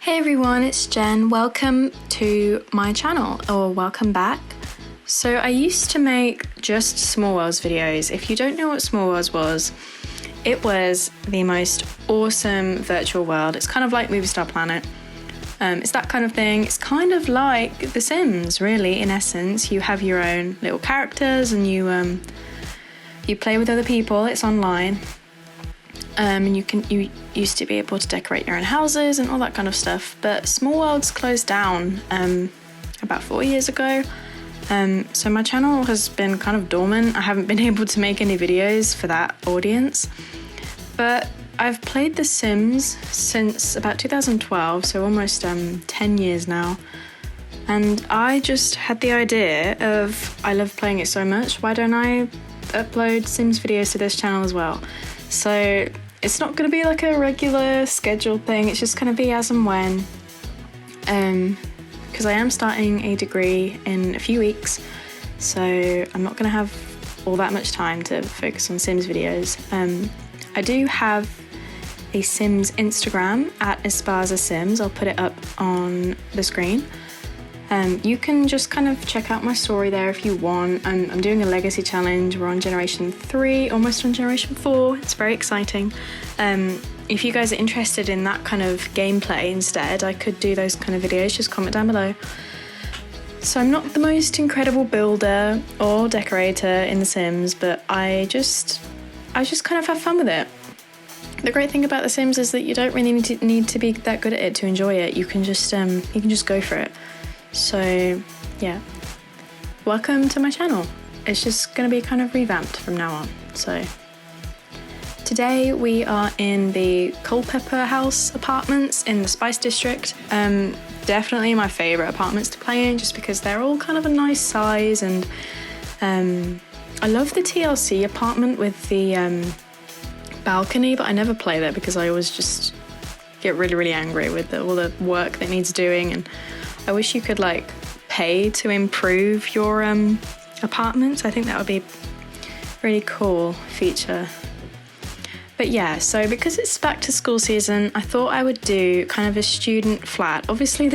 Hey everyone, it's Jen. Welcome to my channel, or welcome back. So I used to make just Small Worlds videos. If you don't know what Small Worlds was, it was the most awesome virtual world. It's kind of like Movie Star Planet. It's that kind of thing. It's kind of like The Sims, really, in essence. You have your own little characters and you play with other people. It's online. And you used to be able to decorate your own houses and all that kind of stuff. But Small Worlds closed down about 4 years ago. So my channel has been kind of dormant. I haven't been able to make any videos for that audience. But I've played The Sims since about 2012, so almost 10 years now. And I just had the idea of, I love playing it so much, why don't I upload Sims videos to this channel as well? So it's not going to be like a regular scheduled thing, it's just going to be as and when. Because I am starting a degree in a few weeks, so I'm not going to have all that much time to focus on Sims videos. I do have a Sims Instagram at Esparza Sims. I'll put it up on the screen. You can just kind of check out my story there if you want. I'm doing a legacy challenge. We're on generation 3, almost on generation 4. It's very exciting. If you guys are interested in that kind of gameplay instead, I could do those kind of videos. Just comment down below. So I'm not the most incredible builder or decorator in The Sims, but I just kind of have fun with it. The great thing about The Sims is that you don't really need to be that good at it to enjoy it. You can just go for it. So yeah, welcome to my channel. It's just going to be kind of revamped from now on. So today we are in the Culpeper House apartments in the Spice District. Definitely my favourite apartments to play in, just because they're all kind of a nice size, and I love the TLC apartment with the balcony, but I never play there because I always just get really angry with all the work that needs doing, and I wish you could like pay to improve your apartments. I think that would be a really cool feature. But yeah, so because it's back to school season, I thought I would do kind of a student flat. Obviously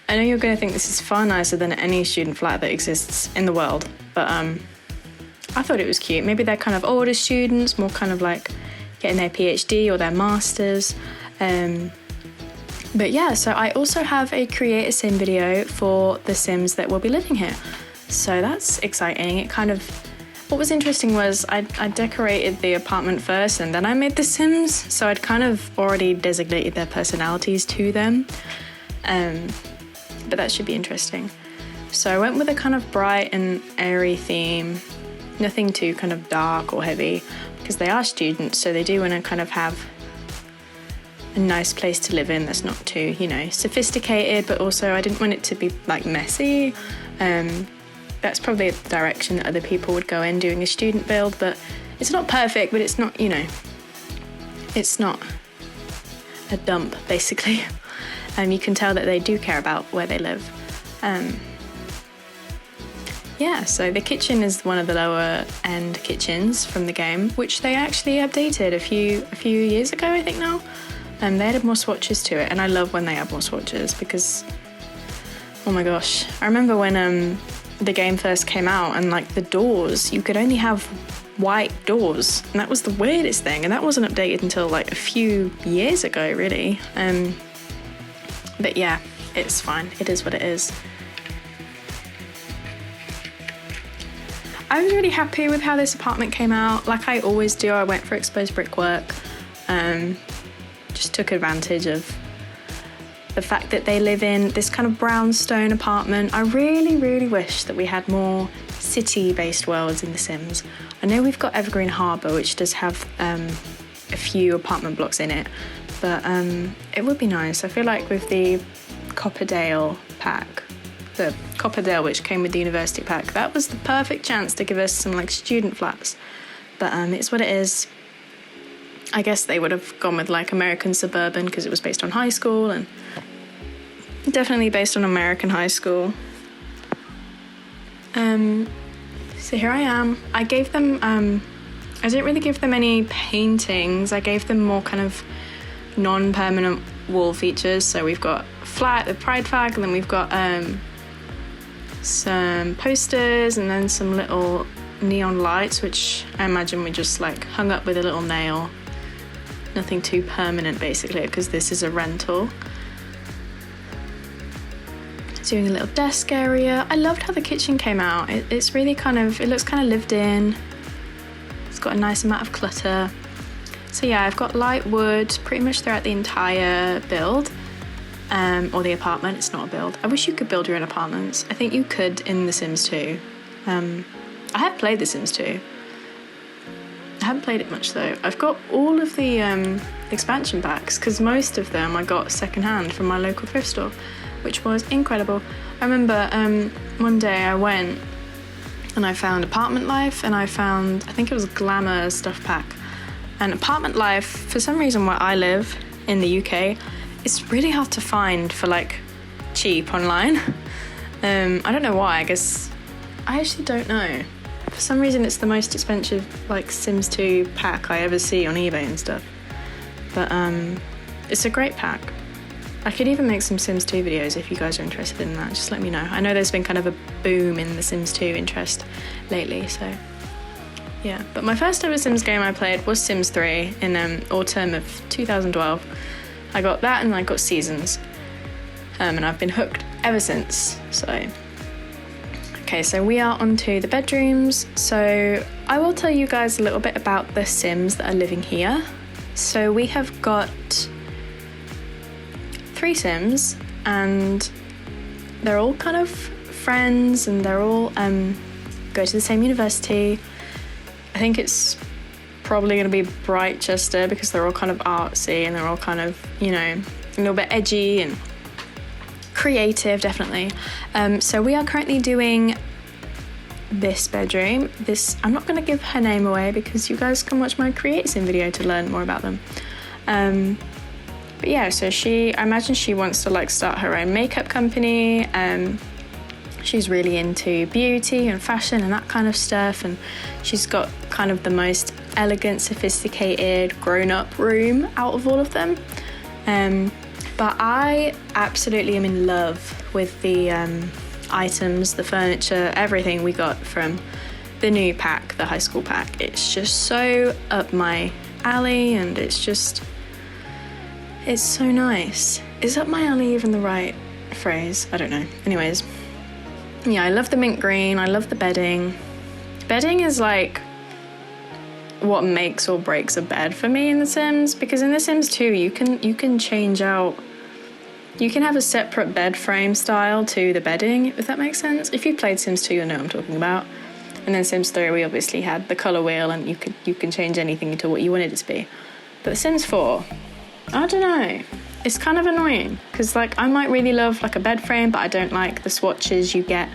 I know you're going to think this is far nicer than any student flat that exists in the world, but I thought it was cute. Maybe they're kind of older students, more kind of like getting their PhD or their masters. But yeah, so I also have a Create a Sim video for the Sims that will be living here. So that's exciting. What was interesting was I decorated the apartment first and then I made the Sims. So I'd kind of already designated their personalities to them. But that should be interesting. So I went with a kind of bright and airy theme. Nothing too kind of dark or heavy, because they are students, so they do want to kind of have a nice place to live in that's not too, sophisticated, but also I didn't want it to be like messy. That's probably a direction that other people would go in doing a student build, but it's not perfect, but it's not, it's not a dump, basically. You can tell that they do care about where they live. Yeah, so the kitchen is one of the lower end kitchens from the game, which they actually updated a few years ago, I think now. They added more swatches to it, and I love when they add more swatches because, oh my gosh, I remember when the game first came out and like the doors, you could only have white doors, and that was the weirdest thing, and that wasn't updated until like a few years ago, really. But yeah, it's fine. It is what it is. I was really happy with how this apartment came out. Like I always do, I went for exposed brickwork. Just took advantage of the fact that they live in this kind of brownstone apartment. I really wish that we had more city-based worlds in The Sims. I know we've got Evergreen Harbour, which does have a few apartment blocks in it, but it would be nice. I feel like with the Copperdale pack, the Copperdale which came with the University pack, that was the perfect chance to give us some like student flats. But it's what it is. I guess they would have gone with like American Suburban because it was based on high school, and definitely based on American high school. So here I am. I gave them, I didn't really give them any paintings. I gave them more kind of non-permanent wall features. So we've got flag, the pride flag, and then we've got some posters and then some little neon lights, which I imagine we just like hung up with a little nail. Nothing too permanent basically, because this is a rental. Doing a little desk area. I loved how the kitchen came out. It's really kind of, it looks kind of lived in. It's got a nice amount of clutter. So yeah, I've got light wood pretty much throughout the entire build, or the apartment. It's not a build. I wish you could build your own apartments. I think you could in The Sims 2. I have played The Sims 2. I haven't played it much though. I've got all of the expansion packs, because most of them I got secondhand from my local thrift store, which was incredible. I remember one day I went and I found Apartment Life, and I found, I think it was a Glamour stuff pack. And Apartment Life, for some reason where I live in the UK, it's really hard to find for like cheap online. I don't know why, I guess, I actually don't know. For some reason it's the most expensive like Sims 2 pack I ever see on eBay and stuff. But it's a great pack. I could even make some Sims 2 videos if you guys are interested in that. Just let me know. I know there's been kind of a boom in the Sims 2 interest lately, so yeah. But my first ever Sims game I played was Sims 3 in autumn of 2012. I got that and I got Seasons. And I've been hooked ever since, so. Okay, so we are onto the bedrooms. So I will tell you guys a little bit about the Sims that are living here. So we have got 3 Sims, and they're all kind of friends, and they're all go to the same university. I think it's probably going to be Brightchester, because they're all kind of artsy and they're all kind of, you know, a little bit edgy and creative, definitely. So we are currently doing this bedroom. I'm not going to give her name away because you guys can watch my Create Sim video to learn more about them. But yeah, so I imagine she wants to like start her own makeup company. She's really into beauty and fashion and that kind of stuff, and she's got kind of the most elegant, sophisticated, grown-up room out of all of them. But I absolutely am in love with the items, the furniture, everything we got from the new pack, the high school pack. It's just so up my alley, and it's so nice. Is up my alley even the right phrase? I don't know. Anyways, yeah, I love the mint green. I love the bedding. Bedding is like what makes or breaks a bed for me in The Sims, because in The Sims 2 you can change out. You can have a separate bed frame style to the bedding, if that makes sense. If you've played Sims 2, you'll know what I'm talking about. And then Sims 3, we obviously had the colour wheel, and you can change anything into what you wanted it to be. But The Sims 4, I don't know. It's kind of annoying, because like I might really love like a bed frame, but I don't like the swatches you get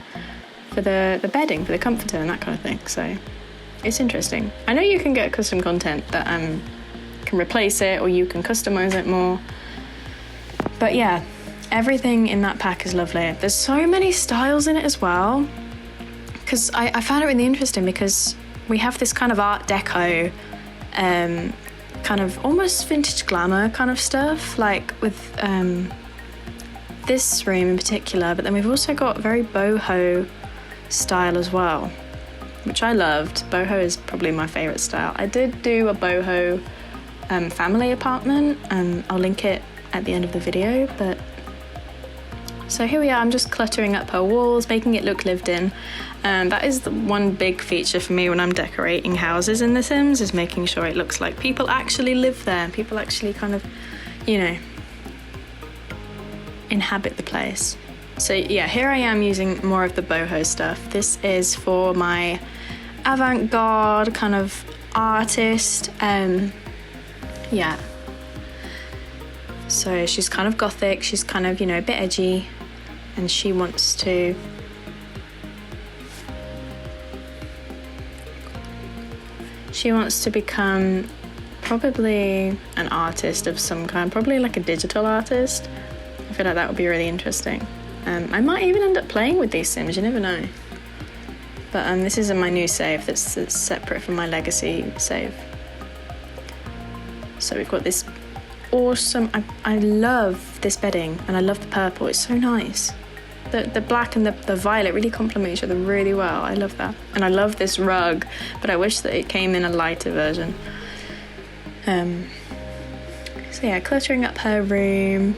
for the bedding, for the comforter and that kind of thing. So it's interesting. I know you can get custom content that can replace it, or you can customize it more. But yeah, everything in that pack is lovely. There's so many styles in it as well, because I found it really interesting, because we have this kind of Art Deco, kind of almost vintage glamour kind of stuff, like with this room in particular, but then we've also got very boho style as well, which I loved. Boho is probably my favourite style. I did do a boho family apartment, and I'll link it at the end of the video. But so here we are, I'm just cluttering up her walls, making it look lived in. That is the one big feature for me when I'm decorating houses in The Sims, is making sure it looks like people actually live there, people actually kind of, you know, inhabit the place. So yeah, here I am using more of the boho stuff. This is for my avant-garde kind of artist. Yeah. So she's kind of gothic, she's kind of, you know, a bit edgy, and she wants to become probably an artist of some kind, probably like a digital artist. I feel like that would be really interesting. I might even end up playing with these Sims, you never know. But this is my new save that's separate from my legacy save. So we've got this awesome. I love this bedding, and I love the purple. It's so nice. The black and the violet really complement each other really well. I love that. And I love this rug, but I wish that it came in a lighter version. So yeah, cluttering up her room.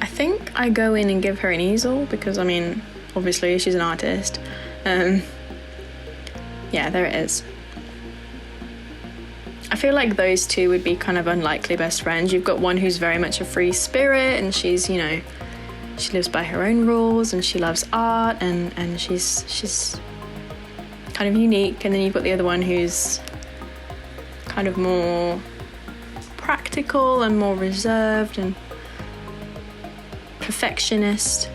I think I go in and give her an easel because, I mean, obviously she's an artist. Yeah, there it is. I feel like those two would be kind of unlikely best friends. You've got one who's very much a free spirit, and she's, you know, she lives by her own rules, and she loves art, and she's kind of unique. And then you've got the other one who's kind of more practical and more reserved and perfectionist.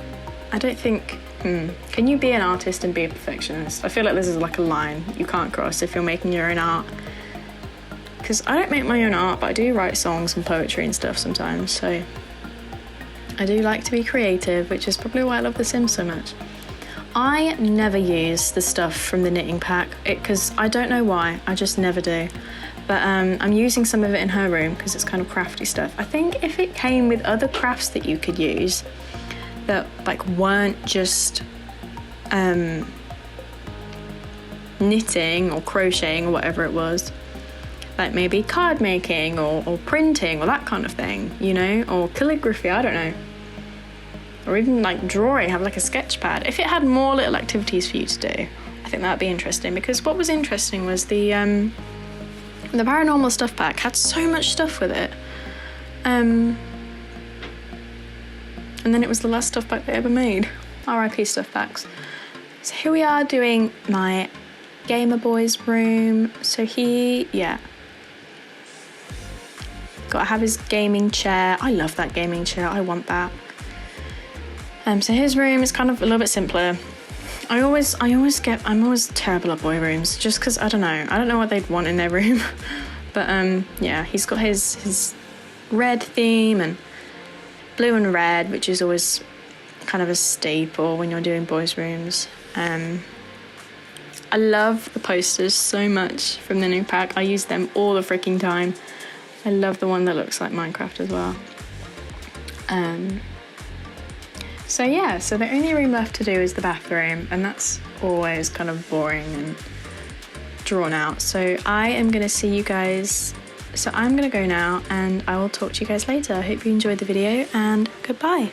I don't think... Can you be an artist and be a perfectionist? I feel like this is like a line you can't cross if you're making your own art. Because I don't make my own art, but I do write songs and poetry and stuff sometimes, so I do like to be creative, which is probably why I love The Sims so much. I never use the stuff from the knitting pack, because I don't know why, I just never do. But I'm using some of it in her room because it's kind of crafty stuff. I think if it came with other crafts that you could use that like weren't just knitting or crocheting or whatever it was, like maybe card making or printing or that kind of thing, you know, or calligraphy, I don't know. Or even like drawing, have like a sketch pad. If it had more little activities for you to do, I think that'd be interesting, because what was interesting was the paranormal stuff pack had so much stuff with it. And then it was the last stuff pack they ever made. RIP stuff packs. So here we are doing my gamer boy's room. So yeah. Gotta have his gaming chair. I love that gaming chair, I want that. So his room is kind of a little bit simpler. I'm always terrible at boy rooms, just because I don't know what they'd want in their room. But yeah, he's got his red theme and blue and red, which is always kind of a staple when you're doing boys' rooms. I love the posters so much from the new pack. I use them all the freaking time. I love the one that looks like Minecraft as well. So yeah, so the only room left to do is the bathroom, and that's always kind of boring and drawn out. So I am gonna see you guys. So I'm gonna go now, and I will talk to you guys later. I hope you enjoyed the video, and goodbye.